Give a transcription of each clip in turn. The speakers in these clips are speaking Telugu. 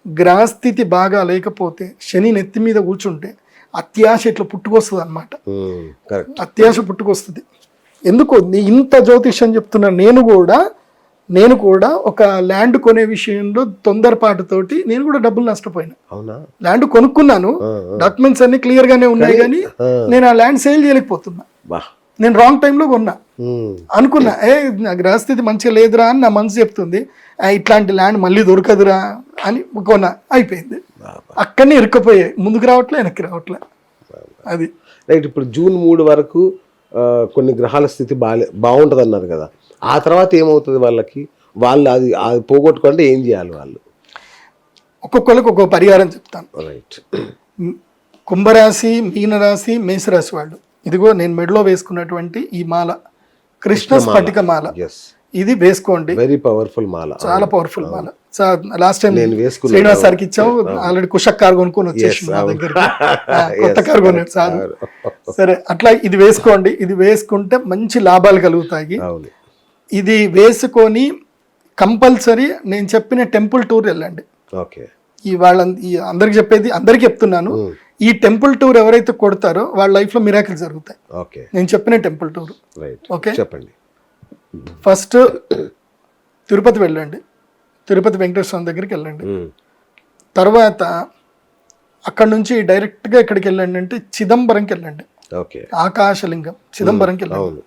గ్రహస్థితి బాగా లేకపోతే శని నెత్తి మీద కూర్చుంటే అత్యాశ ఇట్లా పుట్టుకొస్తుంది అనమాట. అత్యాశ పుట్టుకొస్తుంది. ఎందుకు ఇంత జ్యోతిష్యం చెప్తున్నా, నేను కూడా ఒక ల్యాండ్ కొనే విషయంలో తొందరపాటుతోటి నేను కూడా డబ్బులు నష్టపోయినా. ల్యాండ్ కొనుక్కున్నాను, డాక్యుమెంట్స్ అన్ని క్లియర్ గానే ఉన్నాయి, కానీ నేను ఆ ల్యాండ్ సేల్ చేయలేకపోతున్నా. నేను రాంగ్ టైంలో కొన్నా. అనుకున్నా నా గ్రహస్థితి మంచిగా లేదురా అని నా మనసు చెప్తుంది, ఇట్లాంటి ల్యాండ్ మళ్ళీ దొరకదురా అని కొన్నా. అయిపోయింది, అక్కడనే ఇరుక్కుపోయాయి, ముందుకు రావట్లే వెనక్కి రావట్లే. అది రైట్. ఇప్పుడు జూన్ 3 వరకు కొన్ని గ్రహాల స్థితి బాగుంటుంది అన్నారు కదా, ఆ తర్వాత ఏమవుతుంది వాళ్ళకి? వాళ్ళు అది పోగొట్టుకుంటే ఏం చేయాలి వాళ్ళు? ఒక్కొక్కరికి ఒక్కొక్క పరిహారం చెప్తాను. రైట్. కుంభరాశి, మీనరాశి, మేషరాశి వాళ్ళు, ఇదిగో నేను మెడలో వేసుకున్నటువంటి ఈ మాల కృష్ణ స్ఫటిక మాల, ఇది వేసుకోండి. వెరీ పవర్ఫుల్ మాల, చాలా పవర్ఫుల్ మాల. లాస్ట్ టైం శ్రీనివాస్ సార్కి ఇచ్చాము, ఆల్రెడీ కుషక్ కార్ కొనుక్కొని వచ్చేసి నా దగ్గర, కొత్త కార్ కొన్నాడు సార్. సరే, అట్లా ఇది వేసుకోండి. ఇది వేసుకుంటే మంచి లాభాలు కలుగుతాయి. ఇది వేసుకొని కంపల్సరీ నేను చెప్పిన టెంపుల్ టూర్ వెళ్ళండి. ఈ అందరికి చెప్పేది, అందరికి చెప్తున్నాను, ఈ టెంపుల్ టూర్ ఎవరైతే కొడతారో వాళ్ళ లైఫ్ లో మిరాకిల్స్ జరుగుతాయి. నేను చెప్పిన టెంపుల్ టూర్. ఓకే, చెప్పండి. ఫస్ట్ తిరుపతి వెళ్ళండి, తిరుపతి వెంకటేశ్వర స్వామి దగ్గరికి వెళ్ళండి. తర్వాత అక్కడ నుంచి డైరెక్ట్గా ఎక్కడికి వెళ్ళండి అంటే చిదంబరంకి వెళ్ళండి. ఆకాశలింగం చిదంబరంకి వెళ్ళండి.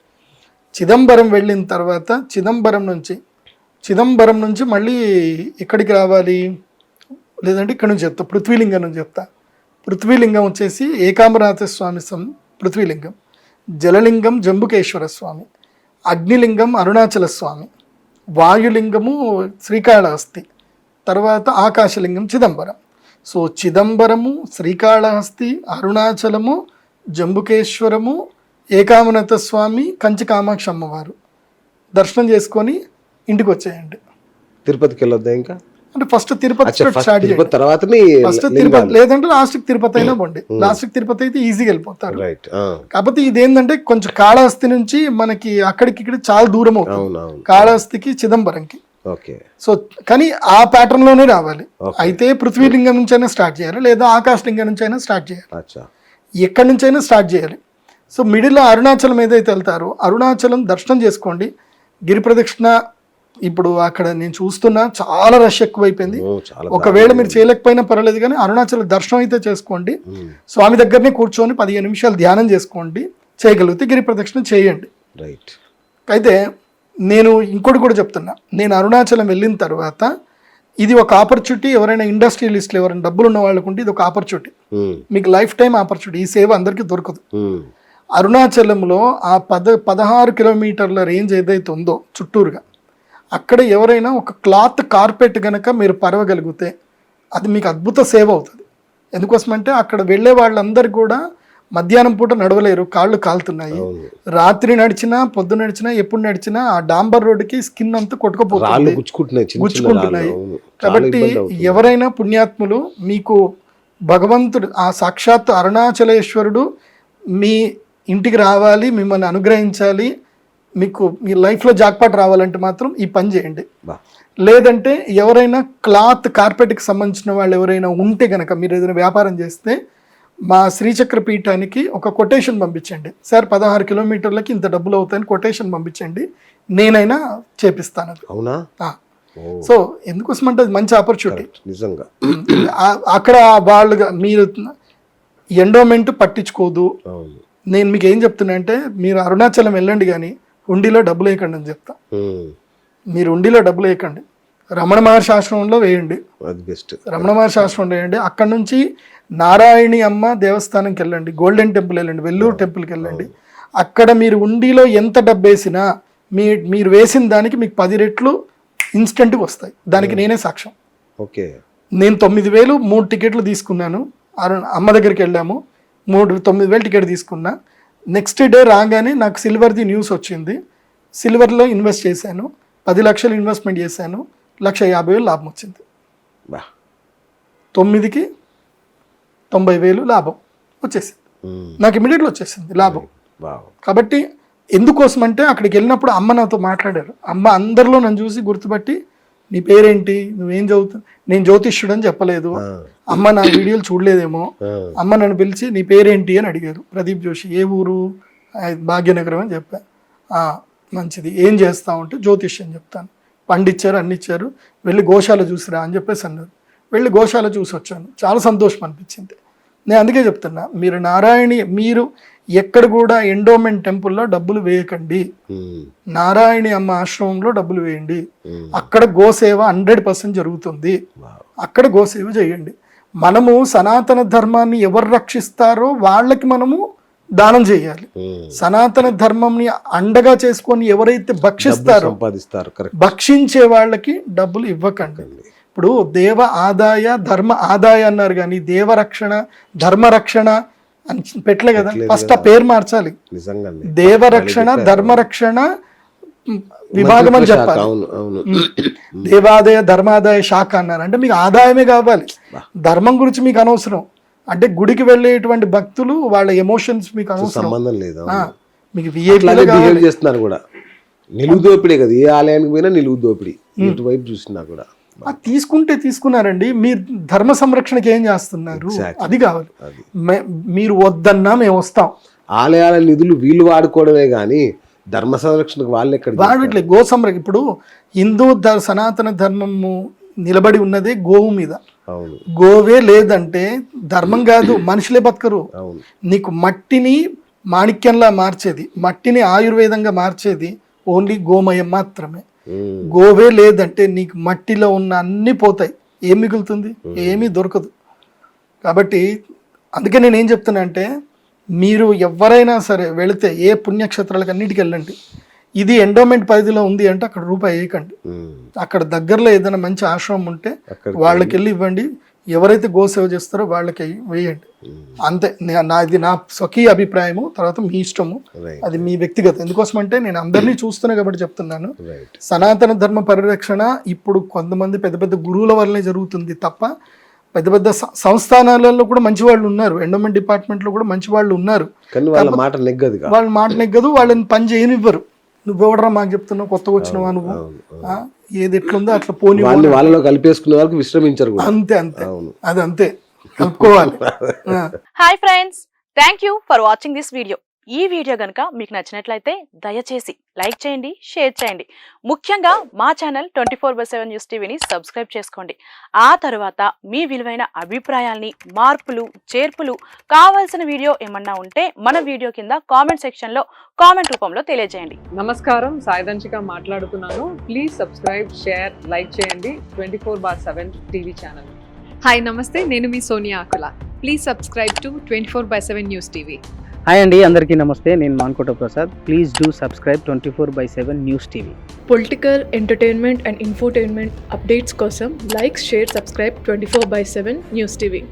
చిదంబరం వెళ్ళిన తర్వాత చిదంబరం నుంచి మళ్ళీ ఎక్కడికి రావాలి, లేదంటే ఇక్కడ నుంచి చెప్తా, పృథ్వీలింగం నుంచి చెప్తా. పృథ్వీలింగం వచ్చేసి ఏకాంబరనాథ స్వామి పృథ్వీలింగం, జలలింగం జంబుకేశ్వర స్వామి, అగ్నిలింగం అరుణాచల స్వామి, వాయులింగము శ్రీకాళహస్తి, తర్వాత ఆకాశలింగం చిదంబరం. సో చిదంబరము, శ్రీకాళహస్తి, అరుణాచలము, జంబుకేశ్వరము, ఏకాంబరనాథ స్వామి, కంచి కామాక్షి అమ్మవారు దర్శనం చేసుకొని ఇంటికి వచ్చేయండి. తిరుపతికి వెళ్ళొద్దా ఇంకా? అంటే ఫస్ట్ తిరుపతి స్టార్ట్ చేయండి, ఫస్ట్ తిరుపతి, లేదంటే లాస్ట్కి తిరుపతి అయినా పోండి. లాస్ట్కి తిరుపతి అయితే ఈజీగా వెళ్ళిపోతారు. కాకపోతే ఇదేంటంటే కొంచెం కాళహస్తి నుంచి మనకి అక్కడికి ఇక్కడ చాలా దూరం అవుతుంది, కాళహస్తికి చిదంబరంకి. సో కానీ ఆ ప్యాటర్న్ లోనే రావాలి. అయితే పృథ్వీలింగం నుంచి అయినా స్టార్ట్ చేయాలి, లేదా ఆకాశలింగం నుంచి అయినా స్టార్ట్ చేయాలి, ఎక్కడి నుంచి అయినా స్టార్ట్ చేయాలి. సో మిడిల్లో అరుణాచలం ఏదైతే వెళ్తారో అరుణాచలం దర్శనం చేసుకోండి. గిరి ప్రదక్షిణ ఇప్పుడు అక్కడ నేను చూస్తున్నా చాలా రష్ ఎక్కువైపోయింది. ఒకవేళ మీరు చేయలేకపోయినా పర్వాలేదు, కానీ అరుణాచల దర్శనం అయితే చేసుకోండి. స్వామి దగ్గరనే కూర్చొని 15 నిమిషాలు ధ్యానం చేసుకోండి, చేయగలిగితే గిరి ప్రదక్షిణ చేయండి. అయితే నేను ఇంకోటి కూడా చెప్తున్నా, నేను అరుణాచలం వెళ్ళిన తర్వాత ఇది ఒక ఆపర్చునిటీ. ఎవరైనా ఇండస్ట్రియలిస్టులు, ఎవరైనా డబ్బులు ఉన్న వాళ్ళకు ఉంటే ఇది ఒక ఆపర్చునిటీ, మీకు లైఫ్ టైం ఆపర్చునిటీ. ఈ సేవ అందరికీ దొరకదు. అరుణాచలంలో ఆ 16 కిలోమీటర్ల రేంజ్ ఏదైతే ఉందో చుట్టూరుగా, అక్కడ ఎవరైనా ఒక క్లాత్ కార్పెట్ కనుక మీరు పరవగలిగితే అది మీకు అద్భుత సేవ అవుతుంది. ఎందుకోసమంటే అక్కడ వెళ్ళే వాళ్ళందరూ కూడా మధ్యాహ్నం పూట నడవలేరు, కాళ్ళు కాలుతున్నాయి. రాత్రి నడిచినా, పొద్దు నడిచినా, ఎప్పుడు నడిచినా ఆ డాంబర్ రోడ్డుకి స్కిన్ అంతా కొట్టుకుపోతుంది, గుచ్చుకుంటున్నాయి. కాబట్టి ఎవరైనా పుణ్యాత్ములు, మీకు భగవంతుడు ఆ సాక్షాత్ అరుణాచలేశ్వరుడు మీ ఇంటికి రావాలి, మిమ్మల్ని అనుగ్రహించాలి, మీకు మీ లైఫ్లో జాక్పాట్ రావాలంటే మాత్రం ఈ పని చేయండి. లేదంటే ఎవరైనా క్లాత్ కార్పెట్కి సంబంధించిన వాళ్ళు ఎవరైనా ఉంటే కనుక, మీరు ఏదైనా వ్యాపారం చేస్తే మా శ్రీచక్ర పీఠానికి ఒక కొటేషన్ పంపించండి. సార్ 16 కిలోమీటర్లకి ఇంత డబ్బులు అవుతాయని కొటేషన్ పంపించండి, నేనైనా చేపిస్తాను. అవునా? సో ఎందుకోసం అంటే అది మంచి ఆపర్చునిటీ నిజంగా. అక్కడ వాళ్ళుగా మీరు ఎండోమెంట్ పట్టించుకోదు. నేను మీకు ఏం చెప్తున్నా అంటే, మీరు అరుణాచలం వెళ్ళండి కానీ హుండీలో డబ్బులు వేయకండి అని చెప్తా. మీరు హుండీలో డబ్బులు వేయకండి, రమణ మహర్షి ఆశ్రమంలో వేయండి, రమణ మహర్షి ఆశ్రమంలో వేయండి. అక్కడ నుంచి నారాయణి అమ్మ దేవస్థానంకి వెళ్ళండి, గోల్డెన్ టెంపుల్ వెళ్ళండి, వెల్లూరు టెంపుల్కి వెళ్ళండి. అక్కడ మీరు హుండీలో ఎంత డబ్బు వేసినా మీరు వేసిన దానికి మీకు 10 రెట్లు ఇన్స్టెంట్గా వస్తాయి. దానికి నేనే సాక్ష్యం. నేను 9,000 3 టికెట్లు తీసుకున్నాను, అమ్మ దగ్గరికి వెళ్ళాము, 9,000 టికెట్ తీసుకున్నా. నెక్స్ట్ డే రాగానే నాకు సిల్వర్ది న్యూస్ వచ్చింది. సిల్వర్లో ఇన్వెస్ట్ చేశాను, 10 లక్షలు ఇన్వెస్ట్మెంట్ చేశాను, 1,50,000 లాభం వచ్చింది. 9కి 90,000 లాభం వచ్చేసింది నాకు, ఇమీడియట్గా వచ్చేసింది లాభం. కాబట్టి ఎందుకోసం అంటే అక్కడికి వెళ్ళినప్పుడు అమ్మ నాతో మాట్లాడారు. అమ్మ అందరిలో నన్ను చూసి గుర్తుపట్టి నీ పేరేంటి, నువ్వేం చదువుతావు? నేను జ్యోతిష్యుడు అని చెప్పలేదు. అమ్మ నా వీడియోలు చూడలేదేమో. అమ్మ నన్ను పిలిచి నీ పేరేంటి అని అడిగారు. ప్రదీప్ జోషి. ఏ ఊరు? భాగ్యనగరం అని చెప్పా. మంచిది, ఏం చేస్తావు అంటే జ్యోతిష్యం చెప్తాను. పండిచ్చారు, అన్ని ఇచ్చారు. వెళ్ళి గోశాల చూసిరా అని చెప్పేసి అన్నారు. వెళ్ళి గోశాల చూసి వచ్చాను. చాలా సంతోషం అనిపించింది. నేను అందుకే చెప్తున్నా, మీరు ఎక్కడ కూడా ఎండోమెంట్ టెంపుల్లో డబ్బులు వేయకండి. నారాయణి అమ్మ ఆశ్రమంలో డబ్బులు వేయండి. అక్కడ గోసేవ 100% జరుగుతుంది. అక్కడ గోసేవ చేయండి. మనము సనాతన ధర్మాన్ని ఎవరు రక్షిస్తారో వాళ్ళకి మనము దానం చేయాలి. సనాతన ధర్మంని అండగా చేసుకొని ఎవరైతే భక్షిస్తారో, భక్షించే వాళ్ళకి డబ్బులు ఇవ్వకండి. ఇప్పుడు దేవ ఆదాయ ధర్మ ఆదాయ అన్నారు కానీ దేవరక్షణ ధర్మరక్షణ అని పెట్టలే కదా. ఫస్ట్ ఆ పేరు మార్చాలి. దేవరక్షణ ధర్మరక్షణ విభాగం అని చెప్పాలి. దేవాదాయ ధర్మాదాయ శాఖ అన్నారు. అంటే మీకు ఆదాయమే కావాలి, ధర్మం గురించి మీకు అనవసరం. అంటే గుడికి వెళ్ళేటువంటి భక్తులు వాళ్ళ ఎమోషన్స్ మీకు అనవసరం, సంబంధం లేదు. మీకు బిహేవ్ చేస్తున్నారు కూడా. నిలువు దోపిడే కదా, ఏ ఆలయానికి పోయినా నిలువు దోపిడీ. ఇటువైపు చూసినా కూడా తీసుకున్నారండి. మీరు ధర్మ సంరక్షణకి ఏం చేస్తున్నారు? అది కావాలి. మీరు వద్దన్నా మేము వస్తాం. ఆలయాల నిధులు వీళ్ళు వాడుకోవడమే కానీ ధర్మ సంరక్షణకు వాళ్ళు ఎక్కడ వాడట్లేదు. గో సంరక్షణ ఇప్పుడు హిందూ సనాతన ధర్మము నిలబడి ఉన్నదే గోవు మీద. గోవే లేదంటే ధర్మం కాదు, మనుషులే బతకరు. నీకు మట్టిని మాణిక్యంలా మార్చేది, మట్టిని ఆయుర్వేదంగా మార్చేది ఓన్లీ గోమయం మాత్రమే. గోవే లేదంటే నీకు మట్టిలో ఉన్న అన్ని పోతాయి. ఏం మిగులుతుంది? ఏమీ దొరకదు. కాబట్టి అందుకే నేను ఏం చెప్తున్నా అంటే, మీరు ఎవరైనా సరే వెళితే ఏ పుణ్యక్షేత్రాలకు అన్నిటికి వెళ్ళండి. ఇది ఎండోమెంట్ పరిధిలో ఉంది అంటే అక్కడ రూపాయి వేయకండి. అక్కడ దగ్గరలో ఏదైనా మంచి ఆశ్రమం ఉంటే వాళ్ళకి వెళ్ళి ఇవ్వండి. ఎవరైతే గోసేవ చేస్తారో వాళ్ళకి వేయండి. అంతే. ఇది నా స్వకీయ అభిప్రాయము. తర్వాత మీ ఇష్టము, అది మీ వ్యక్తిగతం. ఎందుకోసం అంటే నేను అందరినీ చూస్తున్నా కాబట్టి చెప్తున్నాను. సనాతన ధర్మ పరిరక్షణ ఇప్పుడు కొంతమంది పెద్ద పెద్ద గురువుల వల్లనే జరుగుతుంది తప్ప పెద్ద పెద్ద సంస్థానాలలో కూడా మంచి వాళ్ళు ఉన్నారు. ఎండోమెంట్ డిపార్ట్మెంట్ లో కూడా మంచి వాళ్ళు ఉన్నారు. వాళ్ళ మాట నెగ్గదు. వాళ్ళని పని చేయనివ్వరు. నువ్వెవడరా మాకు చెప్తున్నావు, కొత్తగా వచ్చినవా నువ్వు, ఏది ఎట్లుందో అట్లా పోనీ వాళ్ళలో కలిపేసుకునే వరకు విశ్రమించరు. అంతే అది అంతే కలుపుకోవాలి. Hi friends, thank you for watching this video. ఈ వీడియో గనుక మీకు నచ్చినట్లయితే దయచేసి లైక్ చేయండి, షేర్ చేయండి. ముఖ్యంగా మా ఛానల్ 24/7 న్యూస్ టీవీని సబ్స్క్రైబ్ చేసుకోండి. ఆ తర్వాత మీ విలువైన అభిప్రాయాల్ని, మార్పులు, చేర్పులు, కావాల్సిన వీడియో ఏమన్నా ఉంటే మన వీడియో కింద కామెంట్ సెక్షన్లో కామెంట్ రూపంలో తెలియజేయండి. నమస్కారం, సాయిదంచిక మాట్లాడుతున్నాను. ప్లీజ్ సబ్స్క్రైబ్, షేర్, లైక్ చేయండి 24/7 టీవీ ఛానల్. హాయ్ నమస్తే, నేను మీ Sonia Akula. Please subscribe to 24/7 news TV. Hi అండి, అందరికీ నమస్తే. నేను Mankota Prasad. Please do subscribe 24/7 news TV. Political, entertainment and infotainment updates కోసం like, share, subscribe 24/7 news TV.